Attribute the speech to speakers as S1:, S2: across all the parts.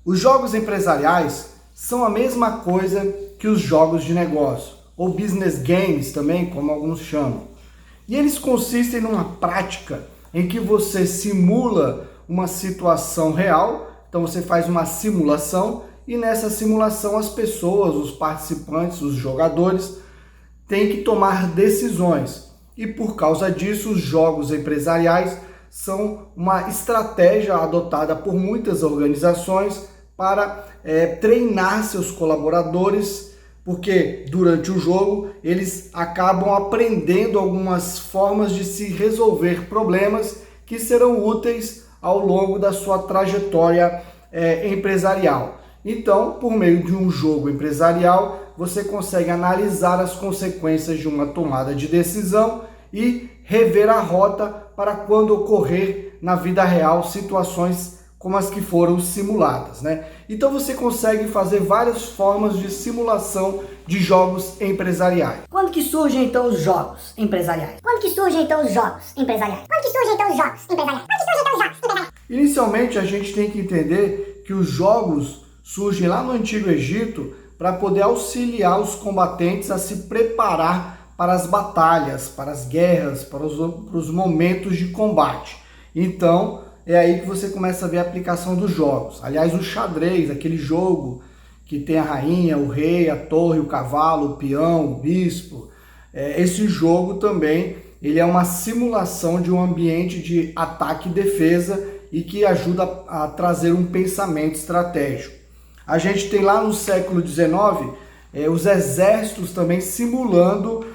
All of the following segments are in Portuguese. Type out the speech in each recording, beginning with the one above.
S1: Os jogos empresariais são a mesma coisa que os jogos de negócio, ou business games também, como alguns chamam. E eles consistem numa prática em que você simula uma situação real, então você faz uma simulação e nessa simulação as pessoas, os participantes, os jogadores, têm que tomar decisões. E por causa disso, os jogos empresariais são uma estratégia adotada por muitas organizações para treinar seus colaboradores, porque durante o jogo eles acabam aprendendo algumas formas de se resolver problemas que serão úteis ao longo da sua trajetória empresarial. Então, por meio de um jogo empresarial, você consegue analisar as consequências de uma tomada de decisão e rever a rota para quando ocorrer na vida real situações como as que foram simuladas, né? Então você consegue fazer várias formas de simulação de jogos empresariais.
S2: Quando que surgem então os jogos empresariais?
S1: Inicialmente a gente tem que entender que os jogos surgem lá no Antigo Egito para poder auxiliar os combatentes a se preparar para as batalhas, para as guerras, para os momentos de combate. Então, é aí que você começa a ver a aplicação dos jogos. Aliás, o xadrez, aquele jogo que tem a rainha, o rei, a torre, o cavalo, o peão, o bispo. Esse jogo também ele é uma simulação de um ambiente de ataque e defesa e que ajuda a trazer um pensamento estratégico. A gente tem lá no século XIX os exércitos também simulando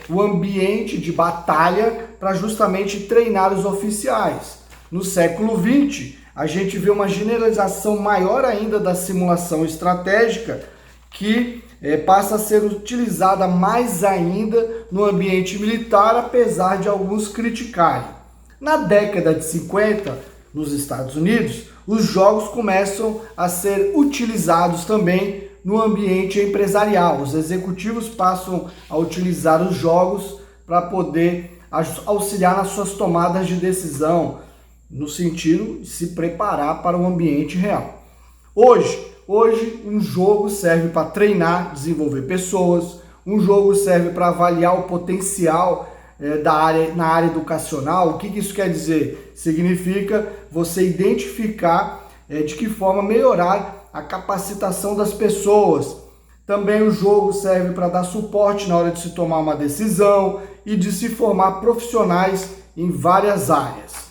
S1: o ambiente de batalha para justamente treinar os oficiais. No século XX, a gente vê uma generalização maior ainda da simulação estratégica que passa a ser utilizada mais ainda no ambiente militar, apesar de alguns criticarem. Na década de 50, nos Estados Unidos, os jogos começam a ser utilizados também no ambiente empresarial. Os executivos passam a utilizar os jogos para poder auxiliar nas suas tomadas de decisão, no sentido de se preparar para o ambiente real. Hoje um jogo serve para treinar, desenvolver pessoas, um jogo serve para avaliar o potencial na área educacional. O que isso quer dizer? Significa você identificar de que forma melhorar a capacitação das pessoas. Também o jogo serve para dar suporte na hora de se tomar uma decisão e de se formar profissionais em várias áreas.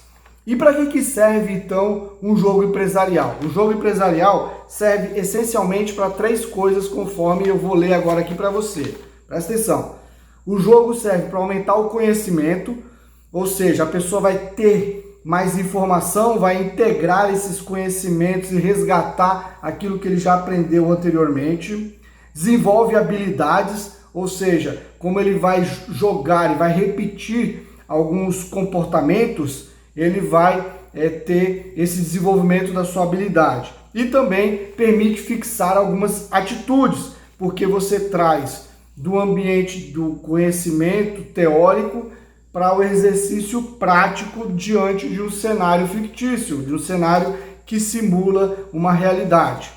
S1: E para que serve então um jogo empresarial? O jogo empresarial serve essencialmente para três coisas, conforme eu vou ler agora aqui para você. Presta atenção. O jogo serve para aumentar o conhecimento, ou seja, a pessoa vai ter mais informação, vai integrar esses conhecimentos e resgatar aquilo que ele já aprendeu anteriormente. Desenvolve habilidades, ou seja, como ele vai jogar e vai repetir alguns comportamentos, ele vai ter esse desenvolvimento da sua habilidade. E também permite fixar algumas atitudes, porque você traz do ambiente do conhecimento teórico para o exercício prático diante de um cenário fictício, de um cenário que simula uma realidade.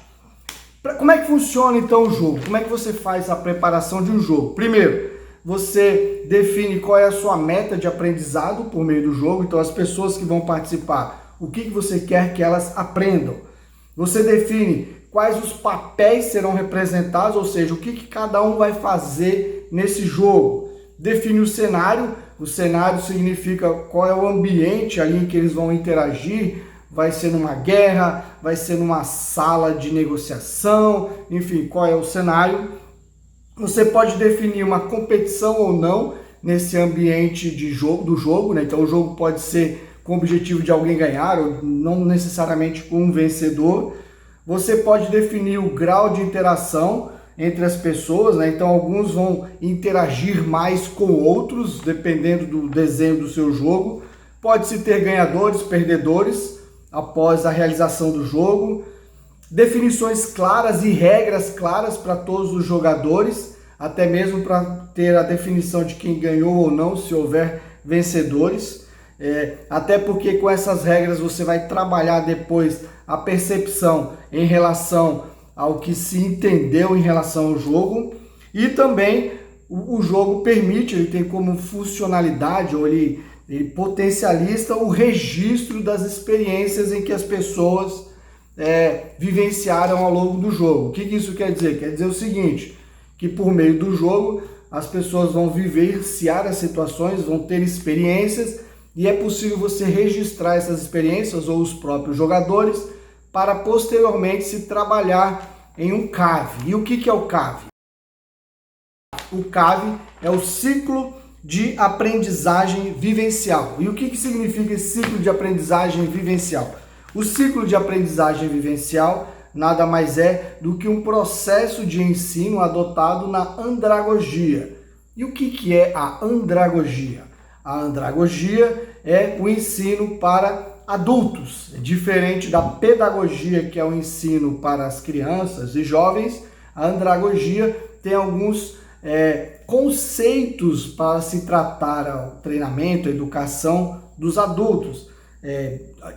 S1: Como é que funciona então o jogo? Como é que você faz a preparação de um jogo? Primeiro, você define qual é a sua meta de aprendizado por meio do jogo. Então, as pessoas que vão participar, o que você quer que elas aprendam. Você define quais os papéis serão representados, ou seja, o que cada um vai fazer nesse jogo. Define o cenário significa qual é o ambiente ali em que eles vão interagir. Vai ser numa guerra, vai ser numa sala de negociação, enfim, qual é o cenário. Você pode definir uma competição ou não nesse ambiente do jogo, né? Então o jogo pode ser com o objetivo de alguém ganhar, ou não necessariamente com um vencedor. Você pode definir o grau de interação entre as pessoas, né? Então alguns vão interagir mais com outros, dependendo do desenho do seu jogo. Pode-se ter ganhadores, perdedores, após a realização do jogo. Definições claras e regras claras para todos os jogadores, até mesmo para ter a definição de quem ganhou ou não, se houver vencedores. até porque com essas regras você vai trabalhar depois a percepção em relação ao que se entendeu em relação ao jogo, e também o jogo permite, ele tem como funcionalidade, ou ele potencializa o registro das experiências em que as pessoas vivenciaram ao longo do jogo. O que isso quer dizer? Quer dizer o seguinte, que por meio do jogo as pessoas vão vivenciar as situações, vão ter experiências, e é possível você registrar essas experiências ou os próprios jogadores para posteriormente se trabalhar em um CAV. E o que é o CAV? O CAV é o ciclo de aprendizagem vivencial. E o que significa esse ciclo de aprendizagem vivencial? O ciclo de aprendizagem vivencial nada mais é do que um processo de ensino adotado na andragogia. E o que é a andragogia? A andragogia é o ensino para adultos, diferente da pedagogia, que é o ensino para as crianças e jovens. A andragogia tem alguns conceitos para se tratar o treinamento, a educação dos adultos.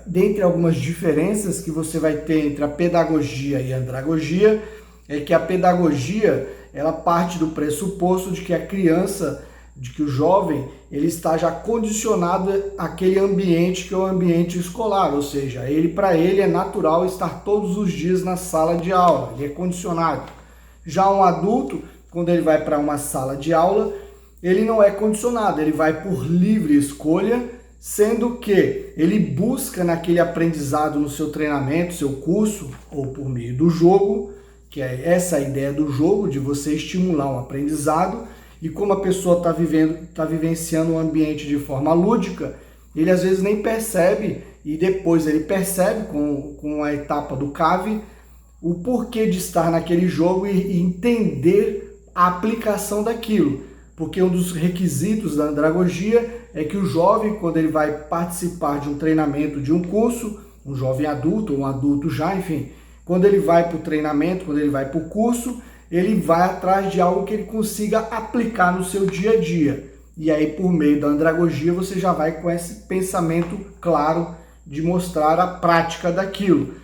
S1: Dentre algumas diferenças que você vai ter entre a pedagogia e a andragogia, é que a pedagogia ela parte do pressuposto de que a criança, de que o jovem, ele está já condicionado àquele ambiente que é o ambiente escolar, ou seja, para ele é natural estar todos os dias na sala de aula, ele é condicionado. Já um adulto, quando ele vai para uma sala de aula, ele não é condicionado, ele vai por livre escolha, sendo que ele busca naquele aprendizado no seu treinamento, seu curso, ou por meio do jogo, que é essa a ideia do jogo, de você estimular um aprendizado, e como a pessoa está vivenciando um ambiente de forma lúdica, ele às vezes nem percebe, e depois ele percebe com a etapa do CAV, o porquê de estar naquele jogo e entender a aplicação daquilo. Porque um dos requisitos da andragogia é que o jovem, quando ele vai participar de um treinamento, de um curso, um jovem adulto, ou um adulto já, enfim, quando ele vai para o treinamento, quando ele vai para o curso, ele vai atrás de algo que ele consiga aplicar no seu dia a dia. E aí, por meio da andragogia, você já vai com esse pensamento claro de mostrar a prática daquilo.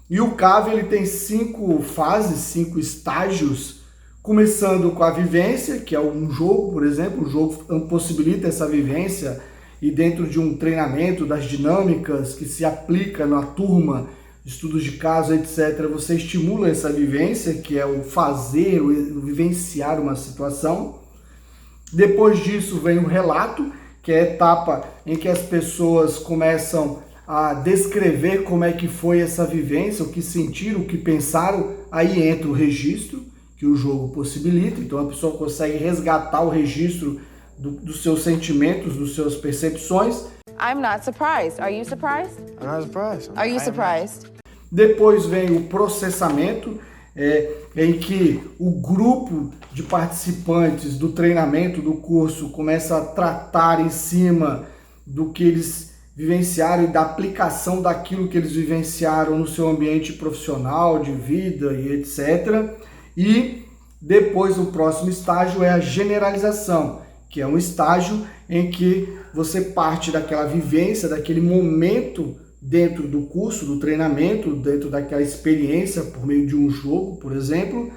S1: E o CAV ele tem 5 fases, 5 estágios, começando com a vivência, que é um jogo, por exemplo. O jogo possibilita essa vivência, e dentro de um treinamento, das dinâmicas que se aplica na turma, estudos de caso, etc., você estimula essa vivência, que é o fazer, o vivenciar uma situação. Depois disso vem o relato, que é a etapa em que as pessoas começam a descrever como é que foi essa vivência, o que sentiram, o que pensaram. Aí entra o registro, que o jogo possibilita, então a pessoa consegue resgatar o registro dos seus sentimentos, das suas percepções.
S3: I'm not surprised. Are you surprised?
S4: I'm not surprised.
S3: Are you surprised?
S1: Depois vem o processamento, em que o grupo de participantes do treinamento, do curso, começa a tratar em cima do que eles vivenciaram e da aplicação daquilo que eles vivenciaram no seu ambiente profissional, de vida e etc. E depois o próximo estágio é a generalização, que é um estágio em que você parte daquela vivência, daquele momento dentro do curso, do treinamento, dentro daquela experiência por meio de um jogo, por exemplo,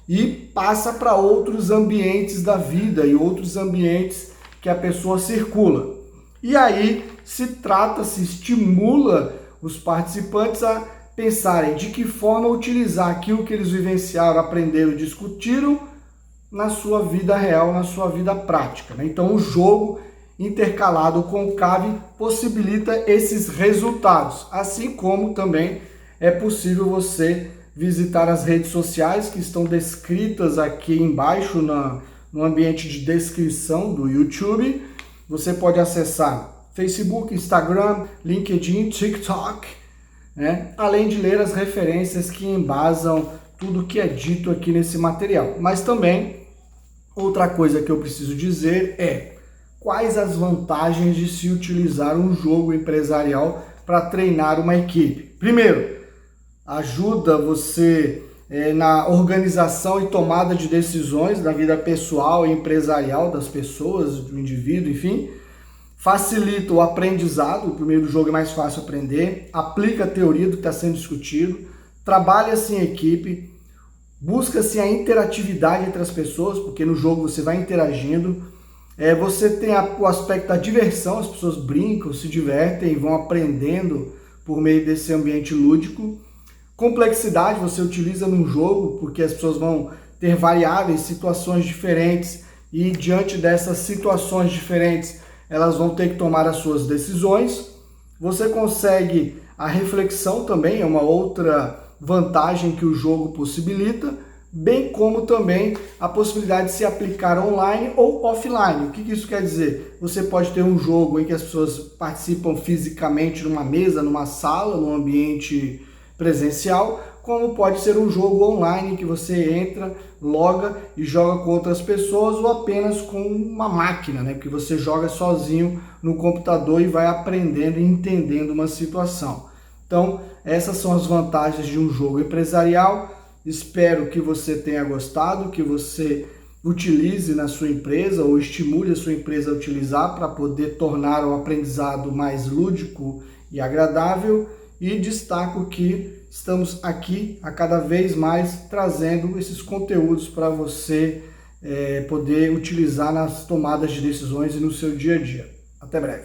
S1: e passa para outros ambientes da vida e outros ambientes que a pessoa circula. E aí se estimula os participantes a pensarem de que forma utilizar aquilo que eles vivenciaram, aprenderam, discutiram na sua vida real, na sua vida prática, né? Então o jogo intercalado com o CAV possibilita esses resultados, assim como também é possível você visitar as redes sociais que estão descritas aqui embaixo no ambiente de descrição do YouTube. Você pode acessar Facebook, Instagram, LinkedIn, TikTok, né? Além de ler as referências que embasam tudo que é dito aqui nesse material. Mas também, outra coisa que eu preciso dizer é quais as vantagens de se utilizar um jogo empresarial para treinar uma equipe. Primeiro, ajuda você na organização e tomada de decisões da vida pessoal e empresarial das pessoas, do indivíduo, enfim. facilita o aprendizado, o primeiro jogo é mais fácil aprender, aplica a teoria do que está sendo discutido, trabalha-se em equipe, busca-se a interatividade entre as pessoas, porque no jogo você vai interagindo, você tem o aspecto da diversão, as pessoas brincam, se divertem, vão aprendendo por meio desse ambiente lúdico. Complexidade você utiliza num jogo, porque as pessoas vão ter variáveis, situações diferentes, e diante dessas situações diferentes, elas vão ter que tomar as suas decisões. Você consegue a reflexão também, é uma outra vantagem que o jogo possibilita, bem como também a possibilidade de se aplicar online ou offline. O que isso quer dizer? Você pode ter um jogo em que as pessoas participam fisicamente numa mesa, numa sala, num ambiente presencial, como pode ser um jogo online que você entra, loga e joga com outras pessoas, ou apenas com uma máquina, né? Porque você joga sozinho no computador e vai aprendendo e entendendo uma situação. Então, essas são as vantagens de um jogo empresarial. Espero que você tenha gostado, que você utilize na sua empresa ou estimule a sua empresa a utilizar para poder tornar o aprendizado mais lúdico e agradável. E destaco que estamos aqui a cada vez mais trazendo esses conteúdos para você poder utilizar nas tomadas de decisões e no seu dia a dia. Até breve.